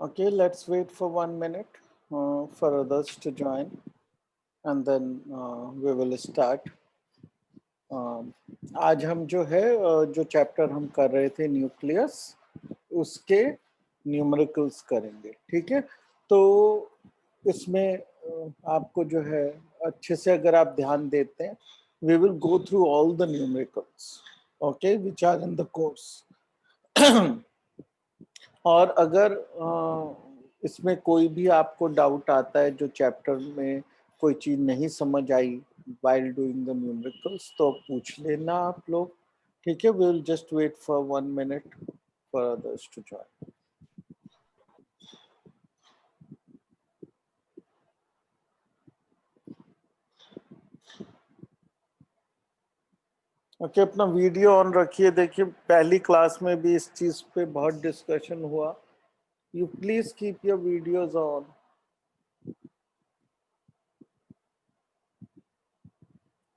Okay, let's wait for 1 minute for others to join, and then we will start. आज हम जो है जो चैप्टर हम कर रहे थे न्यूक्लियस, उसके न्यूमेरिकल्स करेंगे। ठीक है, तो इसमें आपको जो है अच्छे से अगर आप ध्यान देते हैं, we will go through all the numericals, okay, which are in the course. और अगर इसमें कोई भी आपको डाउट आता है, जो चैप्टर में कोई चीज नहीं समझ आई while doing the numericals, तो पूछ लेना आप लोग। ठीक है, we'll just wait for 1 minute for others to join. Okay, अपना वीडियो ऑन रखिए। देखिए, पहली क्लास में भी इस चीज पे बहुत डिस्कशन हुआ। You please keep your videos on.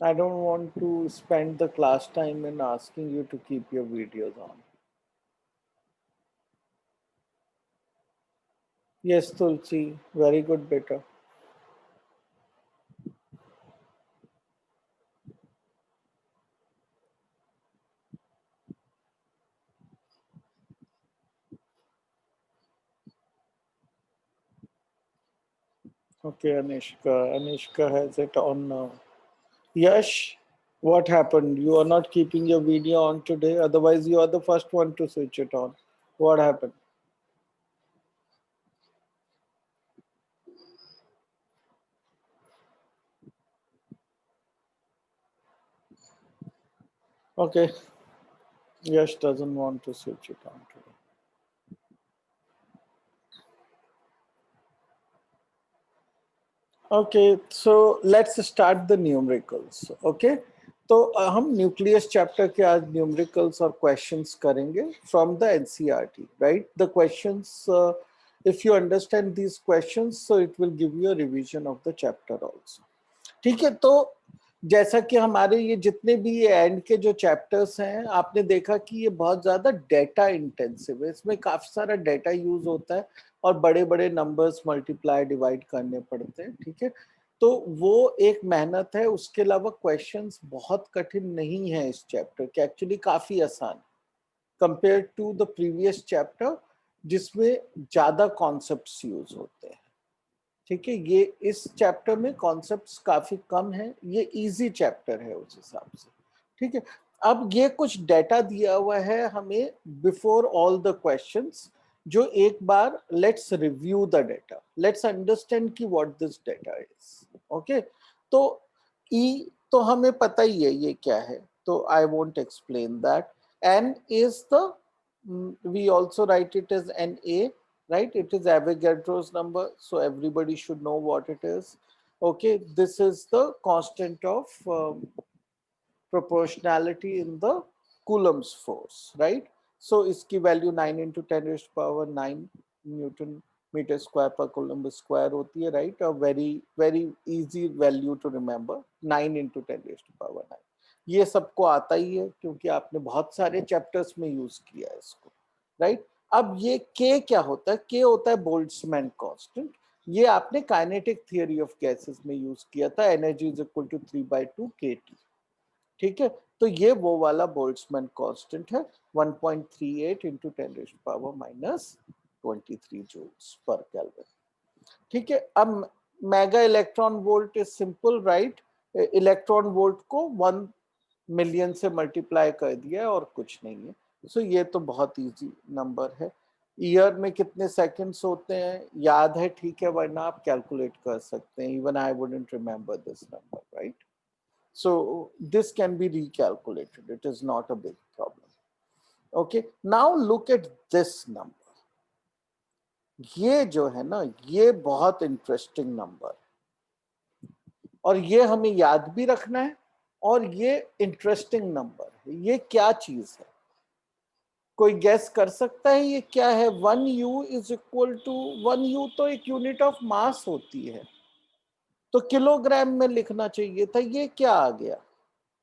I don't want to spend the class time in asking you to keep your videos on. Yes, Tulsi, very good, beta. Okay, Anishka. Anishka has it on now. Yash, what happened? You are not keeping your video on today. Otherwise, you are the first one to switch it on. What happened? Okay. Yash doesn't want to switch it on today. Okay, so let's start the numericals. Okay, तो हम nucleus chapter के आज numericals और questions करेंगे from the NCERT, right? The questions, if you understand these questions, so it will give you a revision of the chapter also. ठीक है, तो जैसा कि हमारे ये जितने भी ये एंड के जो चैप्टर्स हैं, आपने देखा कि ये बहुत ज्यादा डेटा इंटेंसिव है। इसमें काफी सारा डेटा यूज होता है और बड़े बड़े नंबर्स मल्टीप्लाई डिवाइड करने पड़ते हैं। ठीक है, तो वो एक मेहनत है। उसके अलावा क्वेश्चंस बहुत कठिन नहीं है इस चैप्टर के, एक्चुअली काफी आसान compare to the previous chapter, जिसमें ज्यादा कॉन्सेप्ट्स यूज होते हैं। ठीक है, ये इस चैप्टर में कॉन्सेप्ट्स काफी कम है, ये इजी चैप्टर है उस हिसाब से। ठीक है, अब ये कुछ डेटा दिया हुआ है हमें बिफोर ऑल द क्वेश्चंस, जो एक बार let's review the data, let's understand कि what this data is. Okay, तो ई तो हमें पता ही है ये क्या है, तो I won't explain that. N is the, we also write it as N A, right? It is Avogadro's number, so everybody should know what it is. Okay, this is the constant of proportionality in the Coulomb's force, right? So इसकी value 9 into 10 raised to power 9 Newton meter square per Coulomb square होती है, right? A very very easy value to remember, 9 into 10 raised to power 9. ये सबको आता ही है क्योंकि आपने बहुत सारे चैप्टर्स में यूज किया है इसको, राइट? अब ये k क्या होता है? k होता है बोल्ट्जमैन कांस्टेंट। ये आपने काइनेटिक थियरी ऑफ गैसेस में यूज किया था, energy is equal to 3/2 kT। ठीक है, तो ये वो वाला बोल्ट्जमैन कांस्टेंट है, 1.38 into 10 raised to power minus 23 joules per Kelvin। ठीक है, अब mega electron volt is simple, right? Electron volt को 1 मिलियन से मल्टीप्लाई कर दिया है और कुछ नहीं है। सो ये तो बहुत इजी नंबर है। ईयर में कितने सेकंड्स होते हैं याद है, ठीक है, वरना आप कैलकुलेट कर सकते हैं। Even I wouldn't remember this number, right? So this can be recalculated, it is not a big problem. Okay, now look at this number. ये जो है ना, ये बहुत इंटरेस्टिंग नंबर, और ये हमें याद भी रखना है, और ये इंटरेस्टिंग नंबर है। ये क्या चीज है? कोई गैस कर सकता है ये क्या है? 1U is equal to, 1U तो एक यूनिट ऑफ मास होती है, तो किलोग्राम में लिखना चाहिए था। ये क्या आ गया?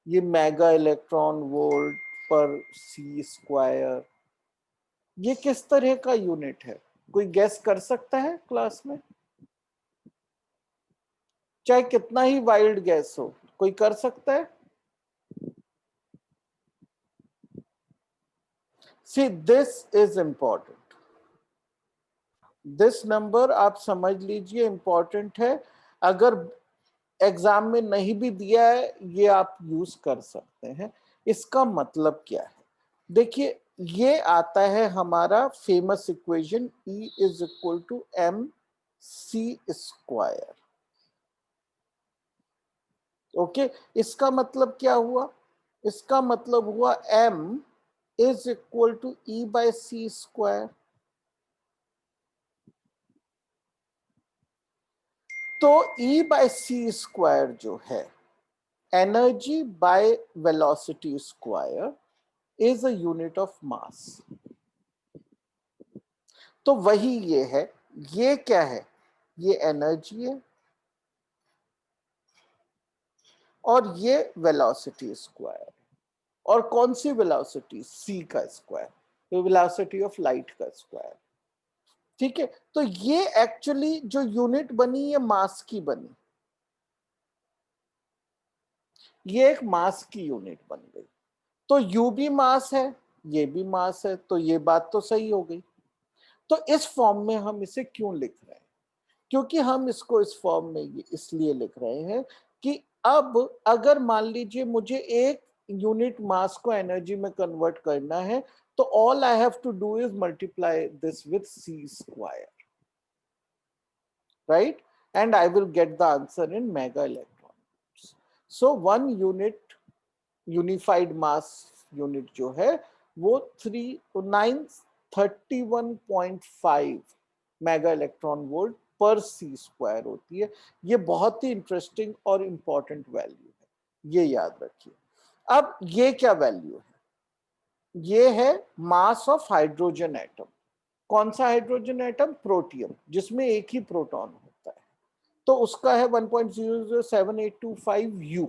ये मेगा इलेक्ट्रॉन वोल्ट पर सी स्क्वायर। ये किस तरह का यूनिट है? कोई गैस कर सकता है क्लास में? चाहे कितना ही वाइल्ड गैस हो, कोई कर सकता है? See this is important, this number आप समझ लीजिए इंपॉर्टेंट है। अगर एग्जाम में नहीं भी दिया है, ये आप यूज कर सकते हैं। इसका मतलब क्या है? देखिए, ये आता है हमारा famous equation E is equal to M C square. Okay, इसका मतलब क्या हुआ? इसका मतलब हुआ m is equal to E by C square. तो E बाय सी स्क्वायर जो है, energy by velocity square, is a unit of mass. तो वही ये है। ये क्या है? ये एनर्जी है और ये वेलोसिटी स्क्वायर। और कौन सी वेलोसिटी? c का स्क्वायर, तो वेलोसिटी ऑफ लाइट का स्क्वायर। ठीक है, तो ये एक्चुअली जो यूनिट बनी, ये मास की बनी, ये एक मास की यूनिट बन गई। तो u भी मास है, ये भी मास है, तो ये बात तो सही हो गई। तो इस फॉर्म में हम इसे क्यों लिख रहे हैं? क्योंकि हम इसको इस फॉर्म में इसलिए लिख रहे हैं कि अब अगर मान लीजिए मुझे एक यूनिट मास को एनर्जी में कन्वर्ट करना है, तो all I have to do is multiply this with C square, right? And I will get the answer in mega electron. So one unit unified mass unit जो है वो 931.5 mega electron volt पर सी square होती है। ये बहुत ही interesting और important value है, ये याद रखिए। अब ये क्या वैल्यू है? ये है मास ऑफ हाइड्रोजन एटम। कौन सा हाइड्रोजन एटम? प्रोटियम, जिसमें एक ही प्रोटॉन होता है। तो उसका है 1.007825 यू।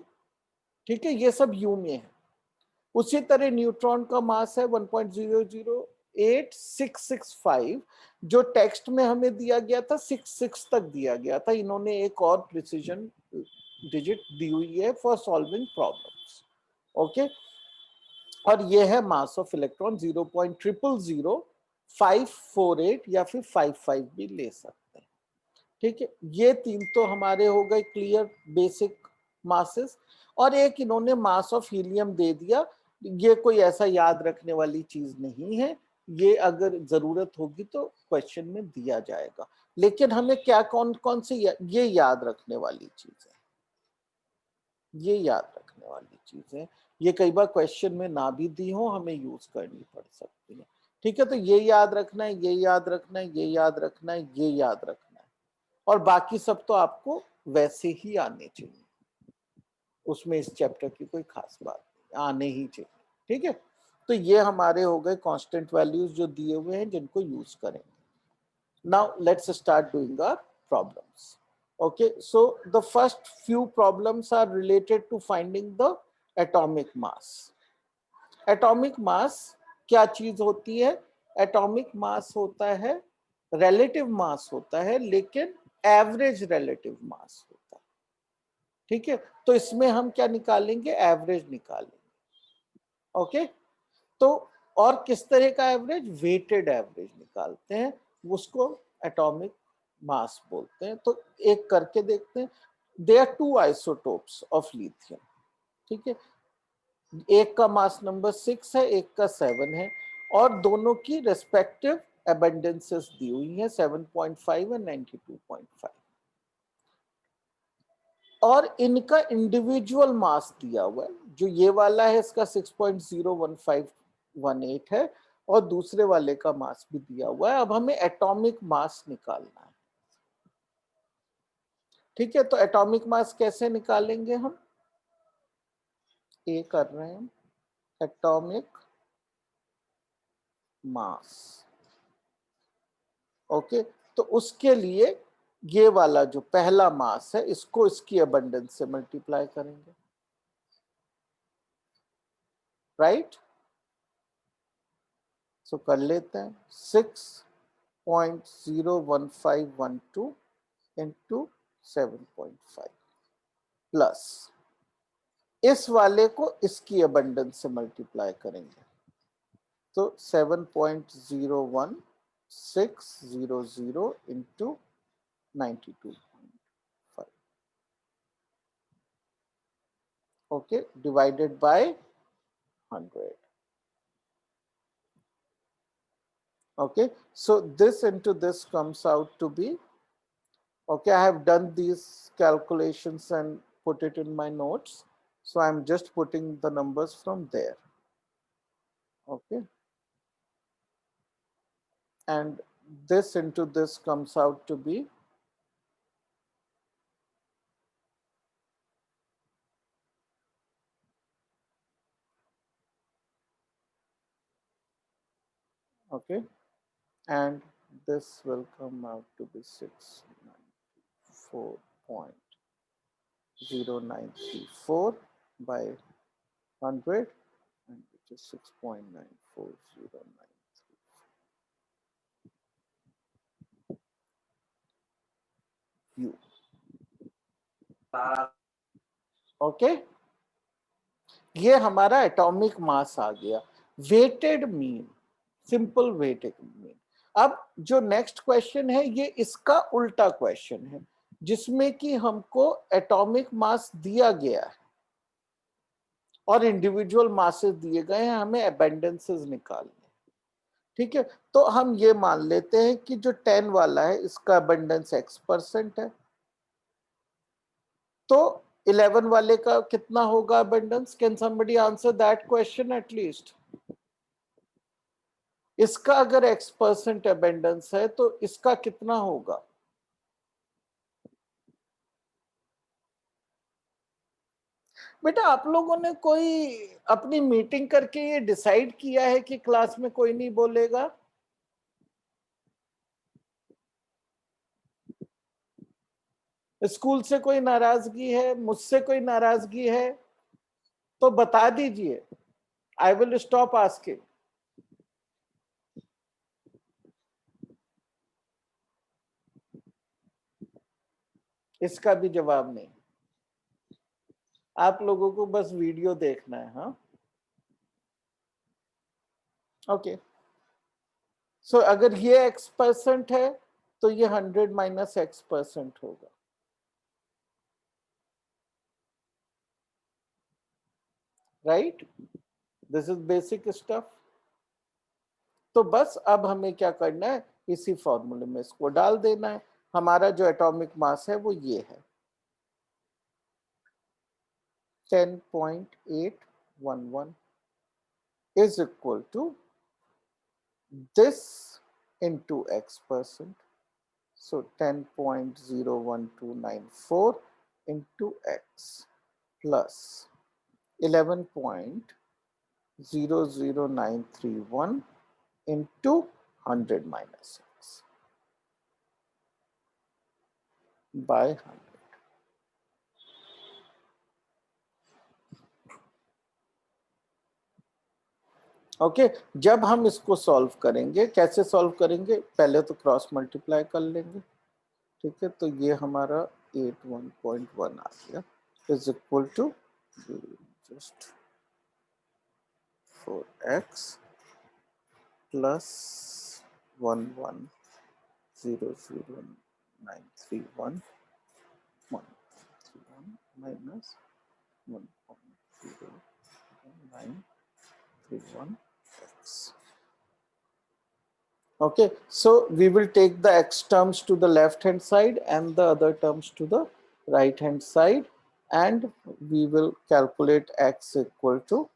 ठीक है, ये सब यू में है। उसी तरह न्यूट्रॉन का मास है 1.008665, जो टेक्स्ट में हमें दिया गया था 66 तक दिया गया था। इन्होंने एक और प्रिसीजन डिजिट दी हुई है फॉर सॉल्विंग प्रॉब्लम्स। ओके, और ये है मास ऑफ इलेक्ट्रॉन 0.000548 या फिर 55 भी ले सकते हैं। ठीक है, ये तीन तो हमारे हो गए क्लियर बेसिक मासेस। और एक इन्होंने मास ऑफ हीलियम दे दिया। ये कोई ऐसा याद रखने वाली चीज नहीं है, ये अगर जरूरत होगी तो क्वेश्चन में दिया जाएगा। लेकिन हमें क्या कौन कौन से ये याद रखने वाली चीज है, ये याद रखने वाली चीज है। ये कई बार क्वेश्चन में ना भी दी हो, हमें यूज करनी पड़ सकती है। ठीक है, तो ये याद रखना है, ये याद रखना है, ये याद रखना है, ये याद रखना है। और बाकी सब तो आपको वैसे ही आने चाहिए, उसमें इस चैप्टर की कोई खास बात नहीं, आने ही चाहिए। ठीक है, तो ये हमारे हो गए कांस्टेंट वैल्यूज जो दिए हुए हैं, जिनको यूज करेंगे। Now let's start doing our problems. Okay, so the first few problems are related to finding the atomic mass. Atomic mass क्या चीज होती है? Atomic mass होता है, relative mass होता है, लेकिन average relative mass होता है। ठीक है, तो इसमें हम क्या निकालेंगे? एवरेज निकालेंगे। ओके, तो और किस तरह का एवरेज? वेटेड एवरेज निकालते हैं, उसको एटॉमिक मास बोलते हैं। तो एक करके देखते हैं। There are two isotopes of lithium. ठीक है, एक का मास नंबर 6 है, एक का 7 है, और दोनों की रेस्पेक्टिव एबंडेंसेस दी हुई है 7.5 एंड 92.5। और इनका इंडिविजुअल मास दिया हुआ है। जो ये वाला है इसका 6.01518 है, और दूसरे वाले का मास भी दिया हुआ है। अब हमें एटॉमिक मास निकालना है। ठीक है, तो एटॉमिक मास कैसे निकालेंगे हम? ये कर रहे हैं एटॉमिक मास। ओके, तो उसके लिए ये वाला जो पहला मास है, इसको इसकी अबंडेंस से मल्टीप्लाई करेंगे, राइट? सो कर लेते हैं 6 0.01512 into 7.5 प्लस इस वाले को इसकी अबंडेंस से मल्टीप्लाई करेंगे तो 7.01600 into 92.5 okay divided by 100. Okay, so this into this comes out to be, okay, I have done these calculations and put it in my notes, so I'm just putting the numbers from there. Okay, and this into this comes out to be, okay, and this will come out to be 694.0934 by 100, and which is 6.94093 U. Okay, ये हमारा atomic mass आ गया, weighted mean, simple weighted mean. अब जो next question है ये इसका उल्टा क्वेश्चन है, जिसमें कि हमको एटॉमिक मास दिया गया है और इंडिविजुअल मासेस दिए गए हैं, हमें अबेंडेंसेस निकालने। ठीक है, तो हम ये मान लेते हैं कि जो 10 वाला है इसका अबेंडेंस X% है, तो 11 वाले का कितना होगा abundance? Can somebody answer that question at least? इसका अगर X% अबेंडेंस है तो इसका कितना होगा? बेटा आप लोगों ने कोई अपनी मीटिंग करके ये डिसाइड किया है कि क्लास में कोई नहीं बोलेगा? स्कूल से कोई नाराजगी है, मुझसे कोई नाराजगी है तो बता दीजिए, आई विल स्टॉप आस्किंग। इसका भी जवाब नहीं, आप लोगों को बस वीडियो देखना है। हाँ, ओके, सो अगर ये X% है तो ये 100 माइनस X% होगा। Right, this is basic stuff. तो बस अब हमें क्या करना है, इसी फॉर्मूले में इसको डाल देना है। हमारा जो एटॉमिक मास है वो ये है 10.811 is equal to this into X%, so 10.01294 into X plus 11.00931 into 100 minus X by 100. Okay, जब हम इसको सॉल्व करेंगे, कैसे सॉल्व करेंगे, पहले तो क्रॉस मल्टीप्लाई कर लेंगे। ठीक है, तो ये हमारा 81.1 आ गया, is equal to just 4x plus 11000931 minus 1.0931x. Okay, so we will take the X terms to the left hand side and the other terms to the right hand side, and we will calculate X equal to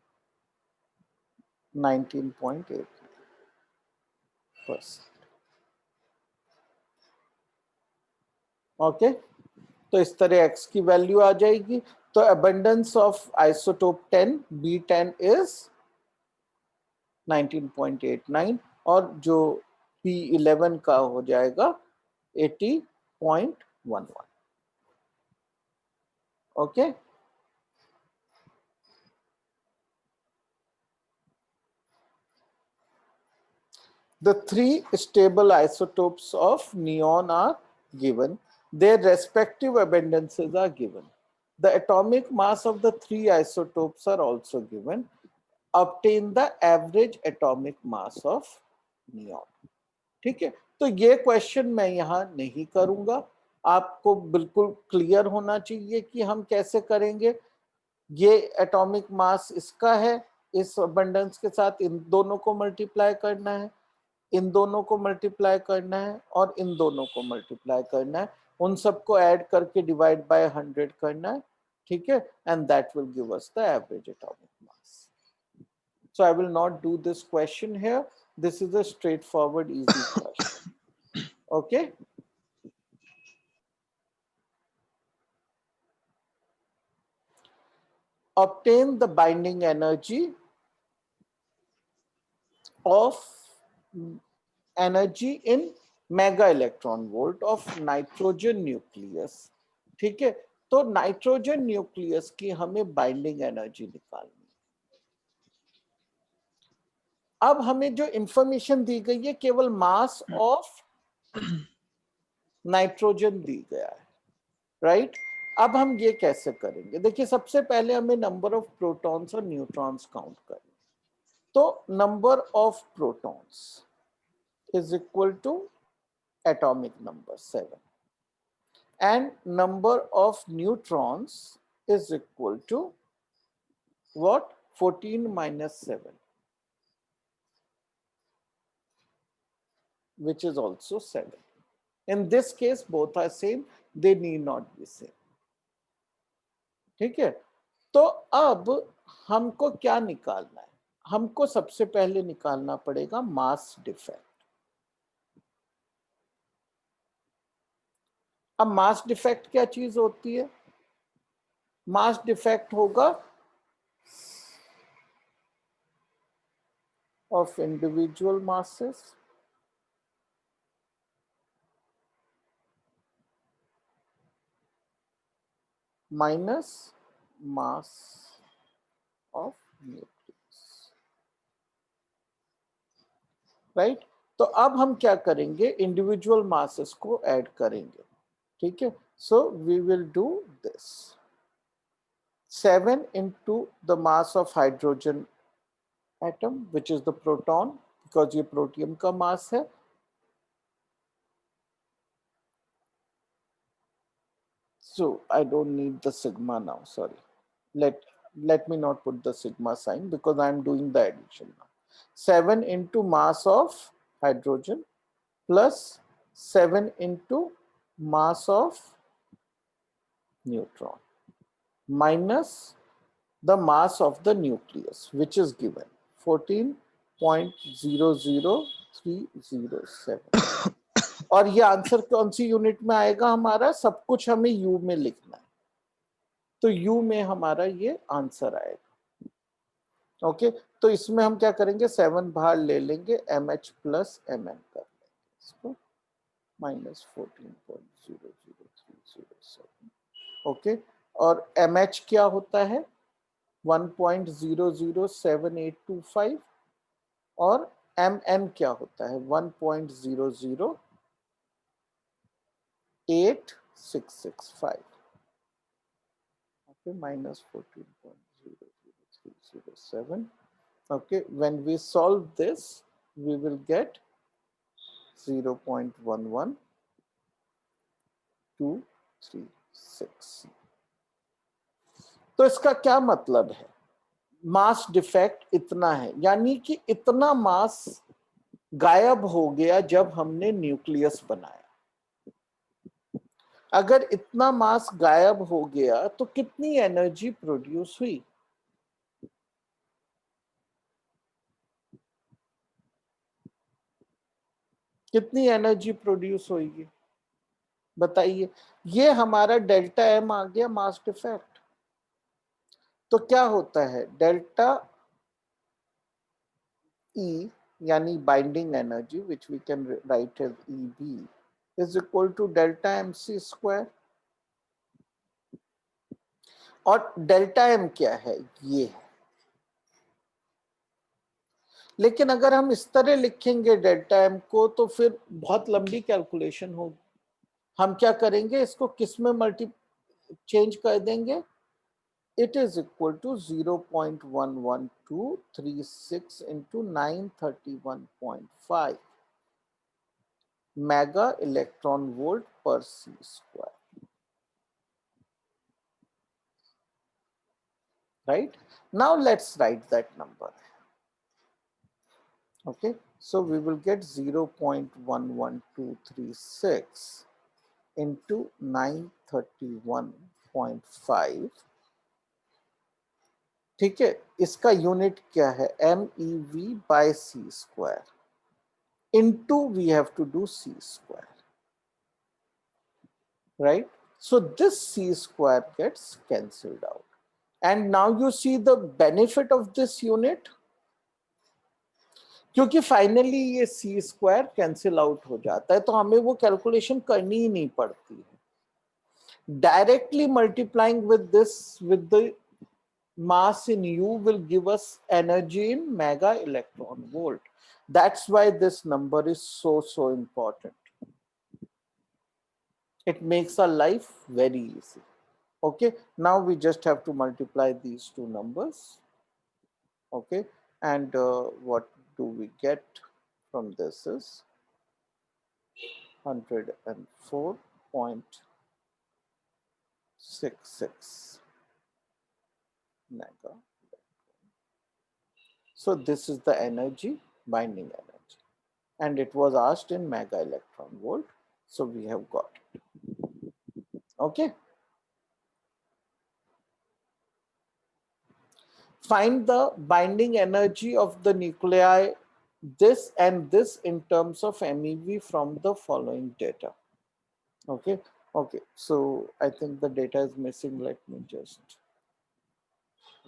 19.8%. Okay, तो इस तरह X की value आ जाएगी। तो abundance of isotope 10 B10 is 19.89 और जो P11 का हो जाएगा 80.11। Okay, The three stable isotopes of neon are given. Their respective abundances are given. The atomic mass of the three isotopes are also given. Obtain the average atomic mass of neon. ठीक है, तो ये question मैं यहाँ नहीं करूंगा. आपको बिल्कुल क्लियर होना चाहिए कि हम कैसे करेंगे. ये एटॉमिक मास इसका है, इस अबंडेंस के साथ इन दोनों को मल्टीप्लाई करना है, इन दोनों को मल्टीप्लाई करना है और इन दोनों को मल्टीप्लाई करना है. उन सबको ऐड करके डिवाइड बाय 100 करना है. ठीक है, and that will give us the average atomic mass. So I will not do this question here. This is a straightforward, easy question. Okay. Obtain the binding energy of energy in mega electron volt of nitrogen nucleus. ठीक है, तो nitrogen nucleus की हमें binding energy निकालनी. अब हमें जो information दी गई है केवल मास ऑफ नाइट्रोजन दी गया है, राइट. अब हम ये कैसे करेंगे. देखिए, सबसे पहले हमें नंबर ऑफ प्रोटॉन्स और न्यूट्रॉन्स काउंट करें. तो number of protons is equal to atomic number 7 and number of neutrons is equal to what? 14 minus 7, which is also 7. In this case both are same, they need not be same. ठीक है, तो अब हमको क्या निकालना है. हमको सबसे पहले निकालना पड़ेगा मास डिफेक्ट. अब मास डिफेक्ट क्या चीज होती है. मास डिफेक्ट होगा of individual masses minus mass of nucleus, right. तो अब हम क्या करेंगे, इंडिविजुअल मासेस को ऐड करेंगे. ठीक है, so we will do this. 7 into the mass of hydrogen atom, which is the proton, because ये प्रोटियम का मास है. So I don't need the sigma now, sorry. Let me not put the sigma sign because I am doing the addition now. 7 into mass of hydrogen plus 7 into mass of neutron minus the mass of the nucleus, which is given 14.00307. और ये answer कौन सी unit में आएगा हमारा, सब कुछ हमें you में लिखना है. तो यू में हमारा ये आंसर आएगा. ओके, तो इसमें हम क्या करेंगे, 7 बाहर ले लेंगे, MH प्लस MN कर लेंगे इसको, माइनस 14.00307. ओके, और MH क्या होता है 1.007825 और MN क्या होता है 1.0086665. Okay, minus 14.00307. Okay, when we solve this, we will get 0.11236. तो इसका क्या मतलब है, मास डिफेक्ट इतना है, यानी कि इतना मास गायब हो गया जब हमने न्यूक्लियस बनाया. अगर इतना मास गायब हो गया तो कितनी एनर्जी प्रोड्यूस हुई. कितनी एनर्जी प्रोड्यूस होगी बताइए. ये हमारा डेल्टा एम आ गया मास डिफेक्ट. तो क्या होता है, डेल्टा ई यानी binding energy which we can write as EB is equal to delta MC square. और डेल्टा एम क्या है, ये है. लेकिन अगर हम इस तरह लिखेंगे डेल्टा एम को तो फिर बहुत लंबी कैलकुलेशन होगी। हम क्या करेंगे, इसको किस में मल्टी चेंज कर देंगे, it is equal to 0.11236 into 931.5 mega electron volt per c square, right? Now let's write that number. Okay, so we will get 0.11236 into 931.5, ठीक है। इसका यूनिट क्या है, MeV by c square into we have to do c square, right? So this c square gets cancelled out, and now you see the benefit of this unit, क्योंकि finally ये c square cancel out हो जाता है, तो हमें वो calculation करनी ही नहीं पड़ती है। Directly multiplying with this with the mass in U will give us energy in mega electron volt. That's why this number is so important. It makes our life very easy. Okay, now we just have to multiply these two numbers. Okay, and what do we get from this is 104.66 mega. So this is the energy, binding energy, and it was asked in mega electron volt, so we have got it. Okay, find the binding energy of the nuclei this and this in terms of MeV from the following data. Okay, okay, so I think the data is missing. Let me just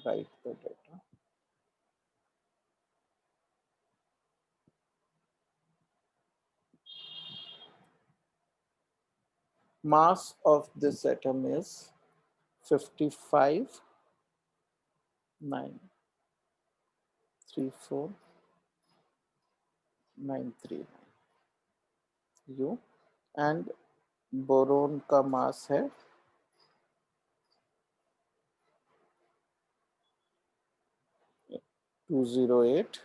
write the data. Mass of this atom is 55,934,939 U, and boron का मास है 208.9803।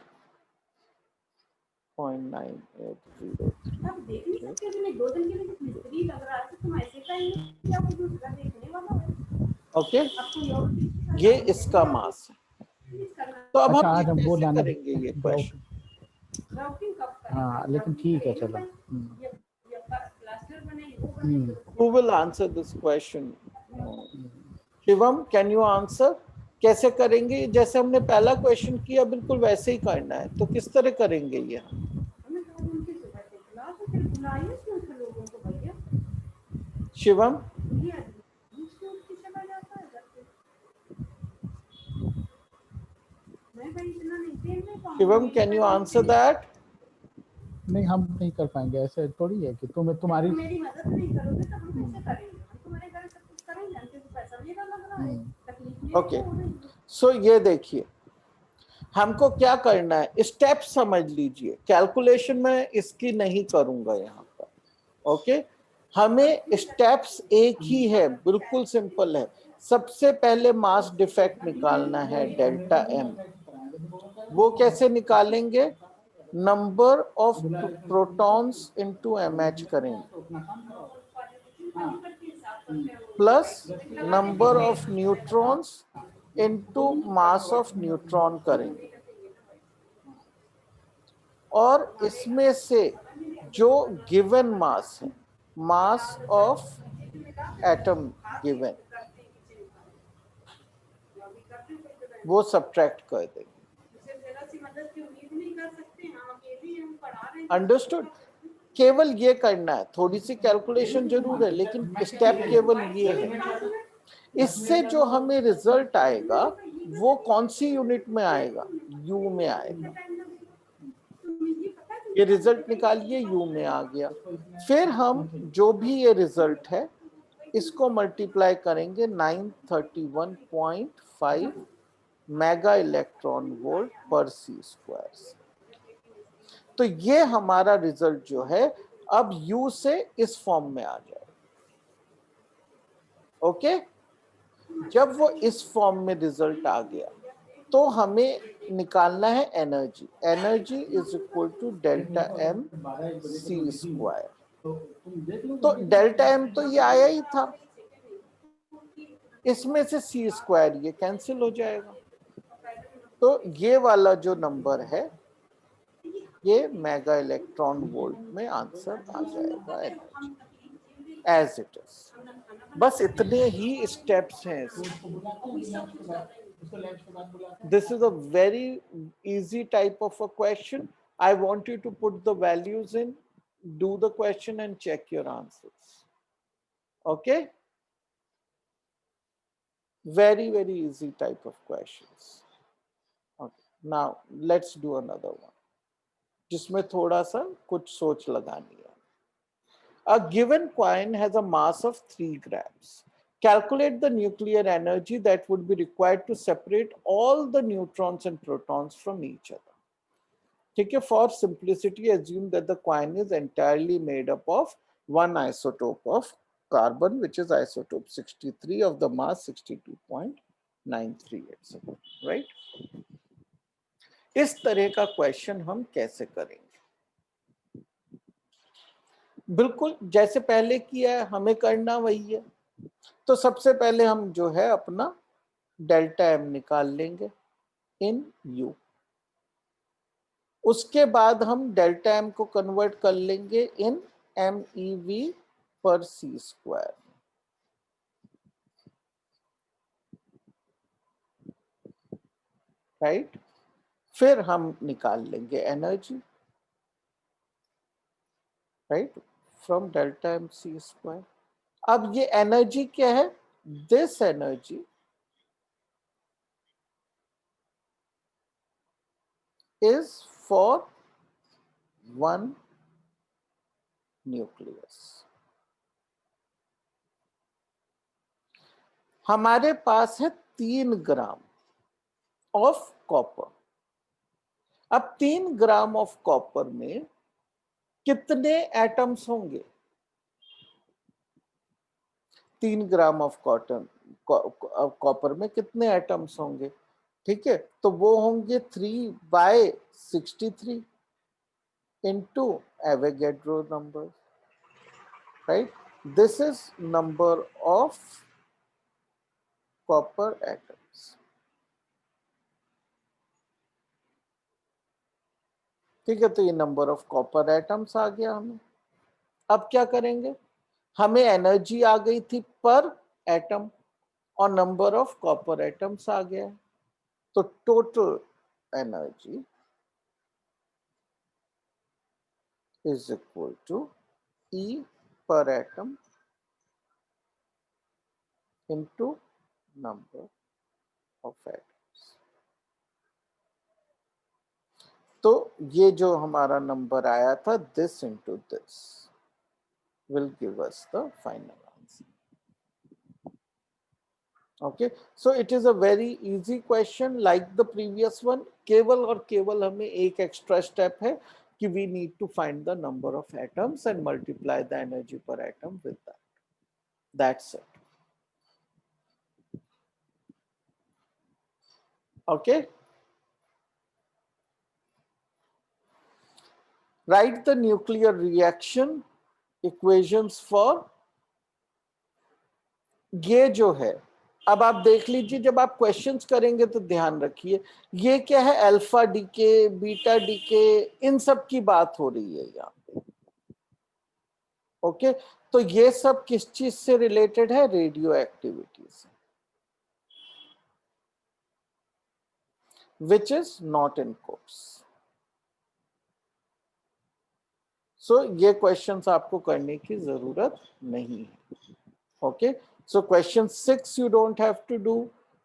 Okay, ये इसका मास है। तो अब अच्छा, हम आज हम वो कैसे लाना करेंगे ये क्वेश्चन? हाँ, लेकिन ठीक है, चलो। Who will answer this question? Shivam, can you answer? कैसे करेंगे? जैसे हमने पहला क्वेश्चन किया बिल्कुल वैसे ही करना है, तो किस तरह करेंगे ये? Shivam, Shivam, can you answer that? नहीं, हम नहीं कर पाएंगे, ऐसे थोड़ी है कि तुम्हें तुम्हारी मेरी मदद नहीं करोगे तो हम कैसे करेंगे? हम तुम्हारे घर सब कुछ करेंगे, हमसे तो पैसा मेरा लग रहा है, तकलीफ मेरी ओके, हो रही है। सो ये देखिए, हमको क्या करना है, स्टेप समझ लीजिए। कैलकुलेशन में इसकी नहीं करूंगा यहाँ पर। ओके, हमें स्टेप्स एक ही है, बिल्कुल सिंपल है। सबसे पहले मास डिफेक्ट निकालना है डेल्टा एम। वो कैसे निकालेंगे? Number of protons into MH करेंगे plus number of neutrons into mass of neutron करेंगे, और इसमें से जो गिवन मास है, मास ऑफ एटम गिवन, वो सब्ट्रैक्ट कर देंगे। अंडरस्टूड? केवल ये करना है, थोड़ी सी कैलकुलेशन जरूर है, लेकिन स्टेप केवल ये है। इससे जो हमें रिजल्ट आएगा वो कौन सी यूनिट में आएगा? यू में आएगा। ये रिजल्ट निकालिए, यू में आ गया। फिर हम जो भी ये रिजल्ट है इसको मल्टीप्लाई करेंगे 931.5 मेगा इलेक्ट्रॉन वोल्ट पर सी स्क्वायर से। तो ये हमारा रिजल्ट जो है अब U से इस फॉर्म में आ जाए। ओके, जब वो इस फॉर्म में रिजल्ट आ गया तो हमें निकालना है energy. Energy is equal to delta M C square. तो डेल्टा एम तो ये आया ही था, इसमें से सी स्क्वायर ये कैंसिल हो जाएगा, तो ये वाला जो नंबर है ये मेगा इलेक्ट्रॉन वोल्ट में आंसर आ जाएगा एनर्जी एज इट इज। बस इतने ही स्टेप्स हैं इसमें। This is a very easy type of a question. I want you to put the values in, do the question and check your answers. Okay? Very, very easy type of questions. Okay. Now, let's do another one. जिसमें थोड़ा सा कुछ सोच लगानी है. A given coin has a mass of 3 grams. Calculate the nuclear energy that would be required to separate all the neutrons and protons from each other. ठीक है, for simplicity assume that the coin is entirely made up of one isotope of carbon, which is isotope 63 of the mass 62.938, right? इस तरह का question हम कैसे करेंगे? बिल्कुल जैसे पहले किया है हमें करना वही है। तो सबसे पहले हम जो है अपना डेल्टा एम निकाल लेंगे इन यू, उसके बाद हम डेल्टा एम को कन्वर्ट कर लेंगे इन एम ई वी पर सी स्क्वायर, राइट? फिर हम निकाल लेंगे energy, right, from delta M C square. अब ये एनर्जी क्या है? This energy is for one nucleus. हमारे पास है 3 ग्राम ऑफ कॉपर। अब 3 ग्राम ऑफ कॉपर में कितने एटम्स होंगे? 3 ग्राम ऑफ कॉटन कॉपर में कितने एटम्स होंगे? ठीक है, तो वो होंगे 3/63 into Avogadro number, right? This is number of copper atoms. ठीक है, तो ये नंबर ऑफ कॉपर एटम्स आ गया हमें। अब क्या करेंगे? हमें एनर्जी आ गई थी पर एटम और नंबर ऑफ कॉपर एटम्स आ गया है, तो total energy is equal to E per atom into number of atoms. तो ये जो हमारा नंबर आया था this into this will give us the final answer. Okay, so it is a very easy question like the previous one. केवल और केवल हमें एक extra step है कि we need to find the number of atoms and multiply the energy per atom with that. That's it. Okay. Write the nuclear reaction equations for, ये जो है अब आप देख लीजिए, जब आप क्वेश्चंस करेंगे तो ध्यान रखिए ये क्या है, अल्फा डीके, बीटा डीके, इन सब की बात हो रही है यहाँ पे। ओके, तो ये सब किस चीज से रिलेटेड है? रेडियो एक्टिविटी से, which is not in course. So ये क्वेश्चंस आपको करने की जरूरत नहीं है। Okay, so question 6 you don't have to do,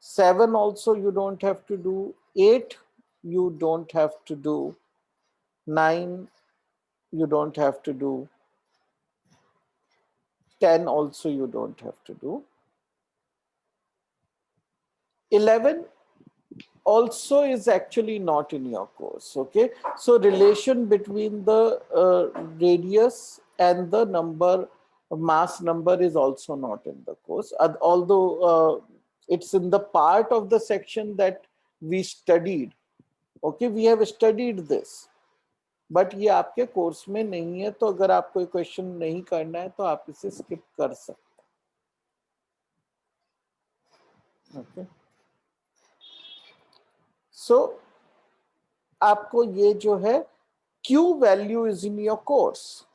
7 also you don't have to do, 8 you don't have to do, 9 you don't have to do, 10 also you don't have to do, 11 also is actually not in your course. Okay, so relation between the radius and the number, mass number, is also not in the course, although it's in the part of the section that we studied. Okay, we have studied this, but ये आपके course में नहीं है, तो अगर आप कोई question नहीं करना है तो आप इसे स्किप कर सकते हैं. ओके, सो आपको ये जो है Q value is in your course,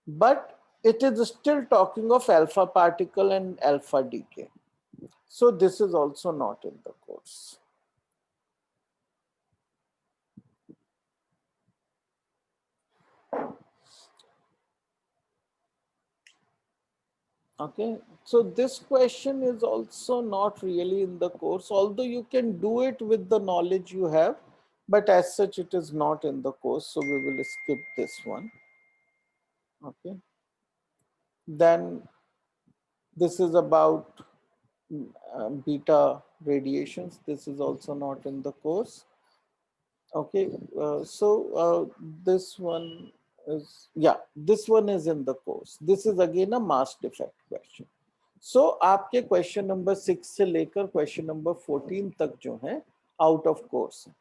but it is still talking of alpha particle and alpha decay. So this is also not in the course. Okay, so this question is also not really in the course, although you can do it with the knowledge you have, but as such it is not in the course, so we will skip this one. Okay, then this is about beta radiations. This is also not in the course. Okay, this one is, yeah, this one is in the course. This is again a mass defect question. So आपके question number 6 से लेकर question number 14 तक जो है out of course है.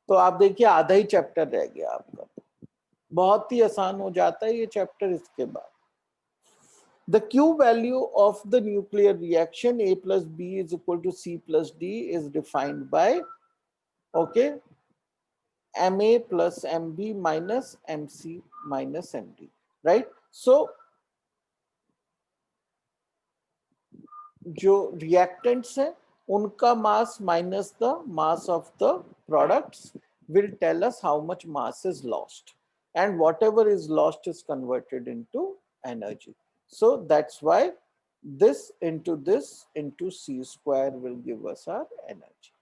तो आप देखिए आधा ही चैप्टर रह गया आपका. बहुत ही आसान हो जाता है ये चैप्टर. इसके बाद the Q value of the nuclear reaction A plus B is equal to C plus D is defined by, okay, MA plus MB minus MC minus MD, right? So जो reactants हैं उनका mass minus the mass of the products will tell us how much mass is lost, and whatever is lost is converted into energy. So that's why this into C square will give us our energy.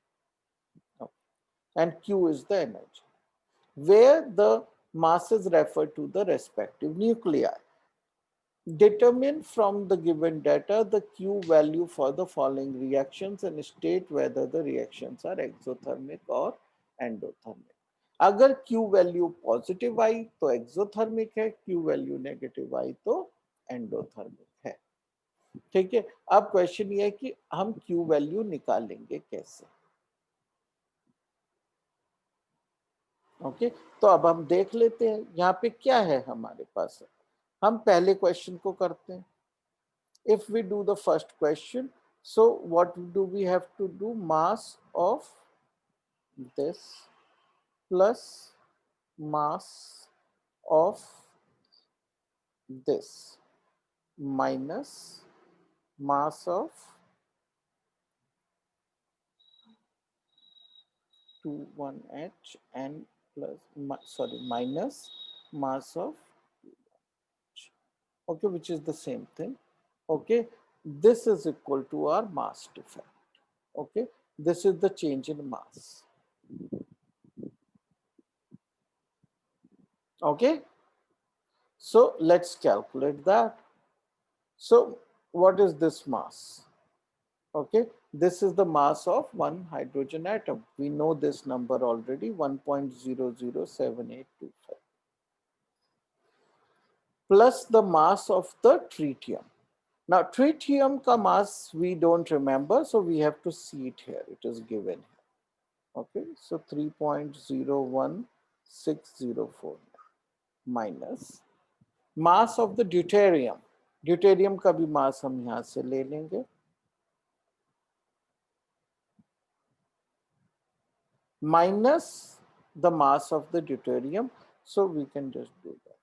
And Q is the energy, where the masses refer to the respective nuclei. Determine from the given data the Q value for the following reactions and state whether the reactions are exothermic or endothermic. अगर Q value positive आई तो exothermic है, Q value negative आई तो endothermic है. ठीक है, अब question ये है कि हम Q वैल्यू निकालेंगे कैसे. ओके, तो अब हम देख लेते हैं यहाँ पे क्या है हमारे पास. हम पहले क्वेश्चन को करते हैं. If we do the first question, so what do we have to do? Mass of this plus mass of this minus mass of 21H and minus mass of, okay, which is the same thing. Okay, this is equal to our mass defect. Okay, this is the change in mass. Okay, so let's calculate that. So what is this mass? Okay, this is the mass of one hydrogen atom. We know this number already, 1.007825, plus the mass of the tritium. Now tritium ka mass we don't remember, so we have to see it here. It is given here. Okay, so 3.01604 minus mass of the deuterium. Deuterium का भी मास हम यहाँ से ले लेंगे, minus the mass of the deuterium. So we can just do that.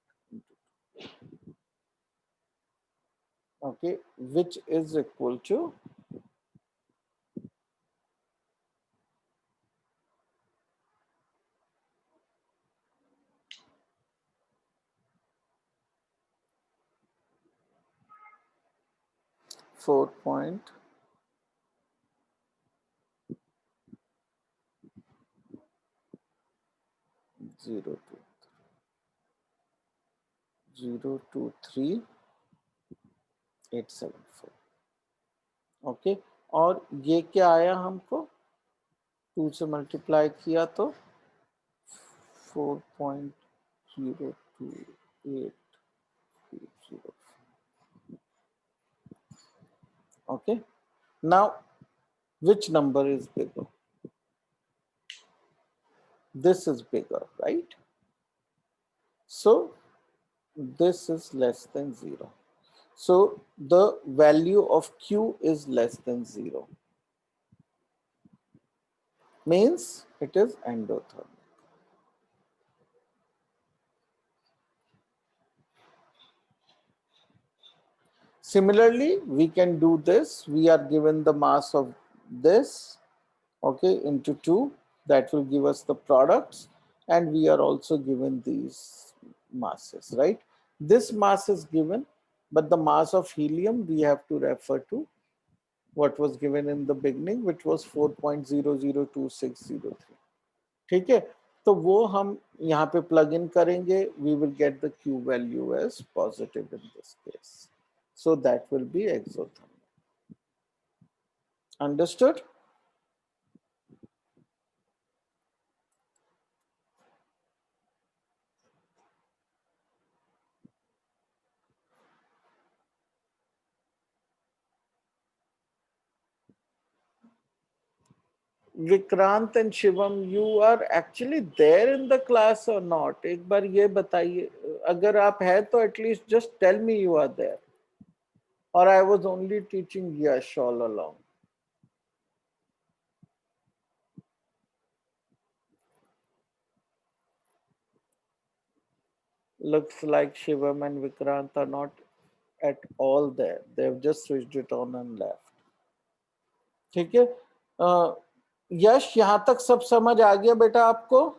Okay, which is equal to 4.023874. Okay, और ये क्या आया हमको 2 से मल्टीप्लाई किया तो 4.02830. Okay, now which number is bigger? This is bigger, right? So this is less than 0. So the value of Q is less than 0. Means it is endothermic. Similarly, we can do this. We are given the mass of this, okay, into 2. That will give us the products, and we are also given these masses, right? This mass is given, but the mass of helium we have to refer to what was given in the beginning, which was 4.002603. ठीक है, तो वो हम यहाँ पे plug in करेंगे. We will get the Q value as positive in this case. So that will be exothermic. Understood? Vikrant and Shivam, you are actually there in the class or not? एक बार ये बताइए. अगर आप हैं तो at least just tell me you are there. Or I was only teaching Yash all along. Looks like Shivam and Vikrant are not at all there. They've just switched it on and left. ठीक है. यश, यहां तक सब समझ आ गया बेटा आपको?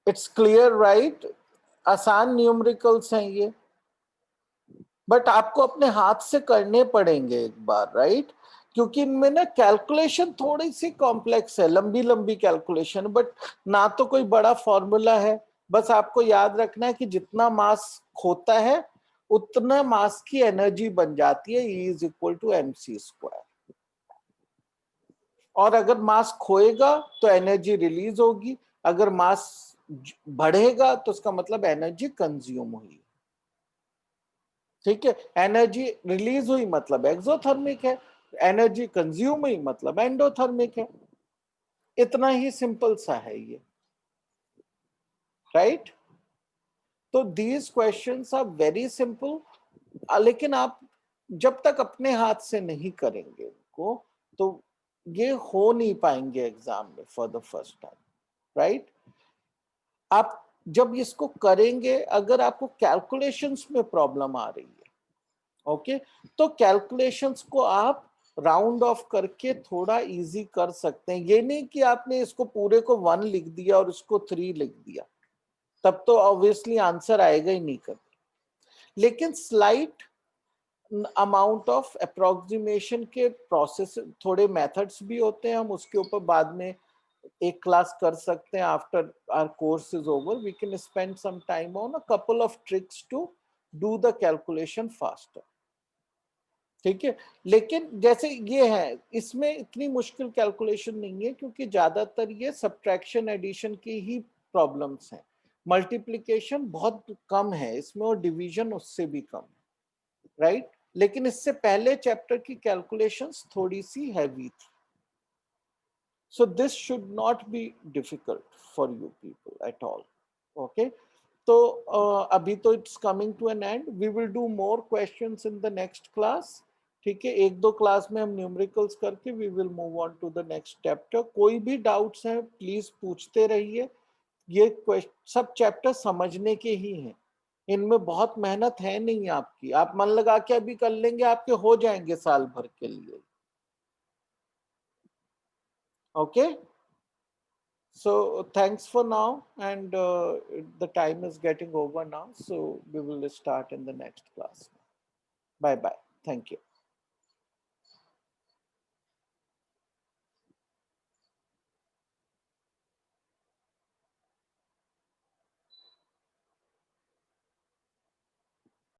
It's clear, right? आसान न्यूमेरिकल्स हैं ये, बट आपको अपने हाथ से करने पड़ेंगे एक बार, राइट? क्योंकि इनमें ना कैलकुलेशन थोड़ी सी कॉम्प्लेक्स है, लंबी लंबी कैलकुलेशन, बट ना तो कोई बड़ा फॉर्मूला है. बस आपको याद रखना है कि जितना मास खोता है उतना मास की एनर्जी बन जाती है, E is equal to mc². और अगर मास खोएगा तो एनर्जी रिलीज होगी, अगर मास बढ़ेगा तो उसका मतलब एनर्जी कंज्यूम हुई. ठीक है, एनर्जी रिलीज हुई मतलब एक्सोथर्मिक है, एनर्जी कंज्यूम हुई मतलब एंडोथर्मिक है. इतना ही सिंपल सा है ये, राइट? तो these questions are very simple. लेकिन आप जब तक अपने हाथ से नहीं करेंगे इनको तो ये हो नहीं पाएंगे एग्जाम में for the first time, right? आप जब इसको करेंगे, अगर आपको कैलकुलेशंस में प्रॉब्लम आ रही है, ओके, तो कैलकुलेशंस को आप राउंड ऑफ करके थोड़ा इजी कर सकते हैं. ये नहीं कि आपने इसको पूरे को 1 लिख दिया और इसको 3 लिख दिया, तब तो ऑब्वियसली आंसर आएगा ही नहीं कभी. लेकिन स्लाइट अमाउंट ऑफ अप्रोक्सीमेशन के प्रोसेस, थोड़े मेथड्स भी होते हैं, हम उसके ऊपर बाद में एक क्लास कर सकते हैं. After our course is over we can spend some time on a couple of tricks to do the calculation faster. ठीक है, लेकिन जैसे ये है, इसमें इतनी मुश्किल कैलकुलेशन नहीं है क्योंकि ज्यादातर ये सब्ट्रैक्शन एडिशन की ही प्रॉब्लम्स हैं. मल्टीप्लिकेशन बहुत कम है इसमें और डिवीजन उससे भी कम है, राइट? लेकिन इससे पहले चैप्टर की कैलकुलेशंस थोड़ी सी हैवी थी. So this should not be difficult for you people at all. Okay, so अभी तो it's coming to an end. We will do more questions in the next class. ठीक है, एक दो क्लास में हम न्यूमेरिकल्स करके we will move on to the next chapter. कोई भी डाउट्स हैं प्लीज पूछते रहिए. ये सब चैप्टर समझने के ही हैं, इनमें बहुत मेहनत है नहीं आपकी. आप मन लगा के अभी कर लेंगे, आपके हो जाएंगे साल भर के लिए. Okay, so thanks for now, and the time is getting over now, so we will start in the next class. Bye bye. Thank you.